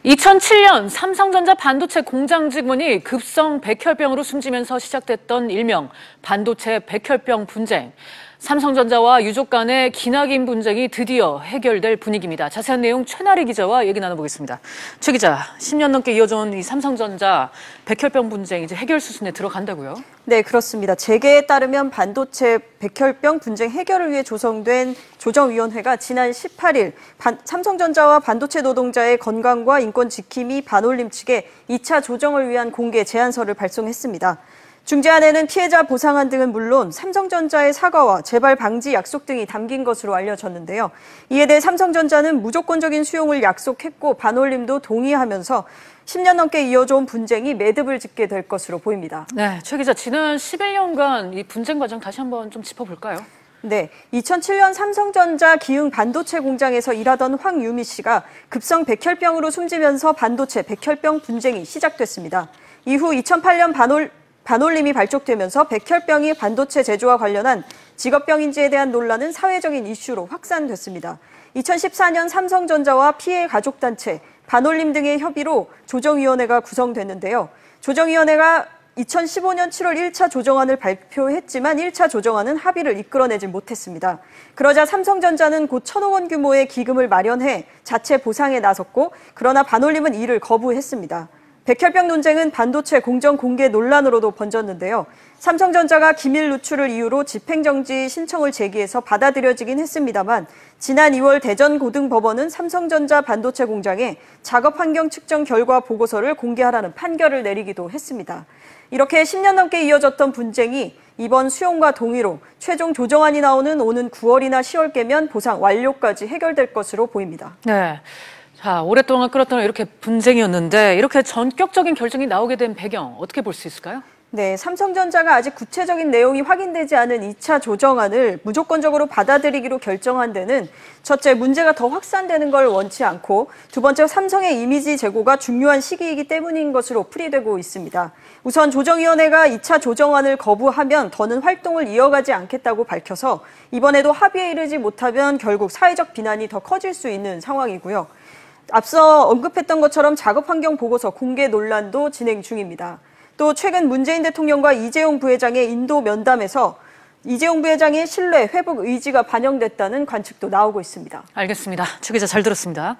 2007년 삼성전자 반도체 공장 직원이 급성 백혈병으로 숨지면서 시작됐던 일명 반도체 백혈병 분쟁. 삼성전자와 유족 간의 기나긴 분쟁이 드디어 해결될 분위기입니다. 자세한 내용 최나리 기자와 얘기 나눠보겠습니다. 최 기자, 10년 넘게 이어져온 이 삼성전자 백혈병 분쟁 이제 해결 수순에 들어간다고요? 네, 그렇습니다. 재계에 따르면 반도체 백혈병 분쟁 해결을 위해 조성된 조정위원회가 지난 18일 삼성전자와 반도체 노동자의 건강과 인권 지킴이 반올림 측에 2차 조정을 위한 공개 제안서를 발송했습니다. 중재안에는 피해자 보상안 등은 물론 삼성전자의 사과와 재발 방지 약속 등이 담긴 것으로 알려졌는데요. 이에 대해 삼성전자는 무조건적인 수용을 약속했고 반올림도 동의하면서 10년 넘게 이어져온 분쟁이 매듭을 짓게 될 것으로 보입니다. 네, 최 기자, 지난 11년간 이 분쟁 과정 다시 한번 좀 짚어볼까요? 네, 2007년 삼성전자 기흥 반도체 공장에서 일하던 황유미 씨가 급성 백혈병으로 숨지면서 반도체 백혈병 분쟁이 시작됐습니다. 이후 2008년 반올림이 발족되면서 백혈병이 반도체 제조와 관련한 직업병인지에 대한 논란은 사회적인 이슈로 확산됐습니다. 2014년 삼성전자와 피해 가족단체, 반올림 등의 협의로 조정위원회가 구성됐는데요. 조정위원회가 2015년 7월 1차 조정안을 발표했지만 1차 조정안은 합의를 이끌어내지 못했습니다. 그러자 삼성전자는 곧 1,000억 원 규모의 기금을 마련해 자체 보상에 나섰고, 그러나 반올림은 이를 거부했습니다. 백혈병 논쟁은 반도체 공정 공개 논란으로도 번졌는데요. 삼성전자가 기밀 누출을 이유로 집행정지 신청을 제기해서 받아들여지긴 했습니다만, 지난 2월 대전고등법원은 삼성전자 반도체 공장에 작업 환경 측정 결과 보고서를 공개하라는 판결을 내리기도 했습니다. 이렇게 10년 넘게 이어졌던 분쟁이 이번 수용과 동의로 최종 조정안이 나오는 오는 9월이나 10월께면 보상 완료까지 해결될 것으로 보입니다. 네. 자, 오랫동안 끌었던 이렇게 분쟁이었는데 이렇게 전격적인 결정이 나오게 된 배경 어떻게 볼 수 있을까요? 네, 삼성전자가 아직 구체적인 내용이 확인되지 않은 2차 조정안을 무조건적으로 받아들이기로 결정한 데는 첫째, 문제가 더 확산되는 걸 원치 않고, 두 번째, 삼성의 이미지 제고가 중요한 시기이기 때문인 것으로 풀이되고 있습니다. 우선 조정위원회가 2차 조정안을 거부하면 더는 활동을 이어가지 않겠다고 밝혀서 이번에도 합의에 이르지 못하면 결국 사회적 비난이 더 커질 수 있는 상황이고요. 앞서 언급했던 것처럼 작업환경 보고서 공개 논란도 진행 중입니다. 또 최근 문재인 대통령과 이재용 부회장의 인도 면담에서 이재용 부회장의 신뢰 회복 의지가 반영됐다는 관측도 나오고 있습니다. 알겠습니다. 최 기자 잘 들었습니다.